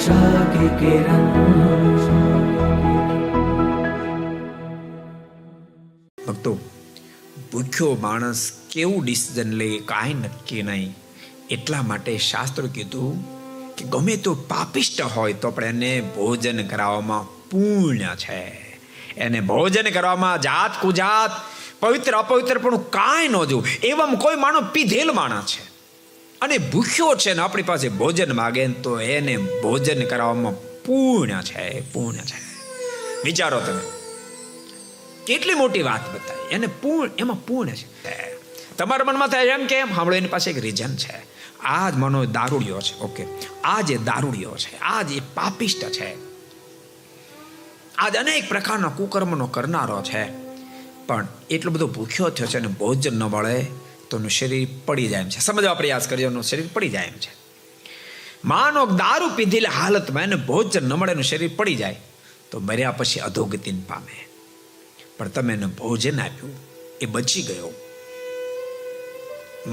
आशा की किरण। ભક્તો, ભૂખ્યો માણસ કેવું ડિસિઝન લે કાંઈ નક્કી નહીં. એટલા માટે શાસ્ત્રો કીધું કે ગમે તો પાપિષ્ટ હોય તો પણ એને ભોજન કરાવવામાં પુણ્ય છે. એને ભોજન કરવામાં જાત કુજાત પવિત્ર અપવિત્ર પણ કાંઈ ન જોવું. એવા કોઈ માણસ પીધેલ માણસ છે અને ભૂખ્યો છે ને આપણી પાસે ભોજન માગે તો એને ભોજન કરાવવામાં પુણ્ય છે, પુણ્ય છે. વિચારો તમે, કેટલી મોટી વાત બતાવી. એને એમાં પુણ્ય છે. તમારા મનમાં થાય એમ કે એમ સાંભળો, એની પાસે એક રીઝન છે. આ જ મનો દારૂડિયો છે. ઓકે, આ જે દારૂડિયો છે, આ જે પાપિષ્ટ છે, આજ અનેક પ્રકારના કુકર્મનો કરનારો છે, પણ એટલો બધો ભૂખ્યો થયો છે અને ભોજન ન મળે તો એનું શરીર પડી જાય એમ છે. સમજવા પ્રયાસ કરજો, એનું શરીર પડી જાય એમ છે. માનો દારૂ પીધેલી હાલતમાં એને ભોજન ન મળે, એનું શરીર પડી જાય તો મર્યા પછી અધોગતિને પામે. પણ તમે એને ભોજન આપ્યું, એ બચી ગયો.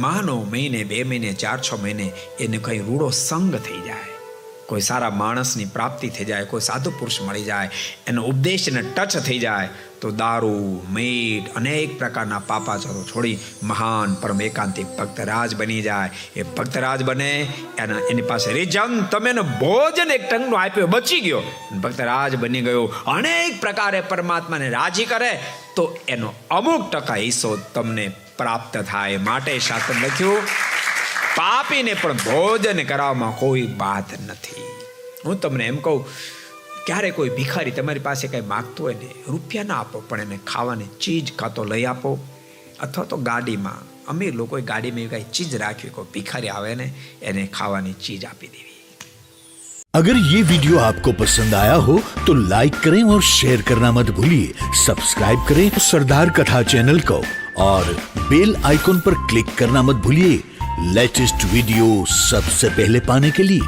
માનો મહિને, 2 મહિને, 4-6 મહિને એને કઈ રૂડો સંગ થઈ જાય, કોઈ સારા માણસની પ્રાપ્તિ થઈ જાય, કોઈ સાધુ પુરુષ મળી જાય, એનો ઉપદેશને ટચ થઈ જાય તો દારૂ, મીઠ, અનેક પ્રકારના પાપાચારો છોડી મહાન પરમ એકાંતિક ભક્તરાજ બની જાય. એ ભક્તરાજ બને એની પાસે રીઝન, તમે એનો ભોજન એક ટંગનો આપ્યો, બચી ગયો, ભક્તરાજ બની ગયો, અનેક પ્રકારે પરમાત્માને રાજી કરે તો એનો અમુક ટકા હિસ્સો તમને પ્રાપ્ત થાય. માટે શાસ્ત્ર લખ્યું, પાપીને પણ ભોજન કરવામાં કોઈ બાધ નથી. હું તમને એમ કહું, ક્યારે કોઈ ભિખારી તમારી પાસે કંઈ માગતું હોય ને, રૂપિયા ના આપો, પણ એને ખાવાની ચીજ કાં તો લઈ આપો, અથવા તો ગાડીમાં, અમીર લોકોએ ગાડીમાં કઈ ચીજ રાખવી, કોઈ ભિખારી આવે ને એને ખાવાની ચીજ આપી દેવી. अगर ये वीडियो आपको पसंद आया हो तो लाइक करें और शेयर करना मत भूलिए. सब्सक्राइब करें सरदार कथा चैनल को और बेल आइकॉन पर क्लिक करना मत भूलिए लेटेस्ट वीडियो सबसे पहले पाने के लिए.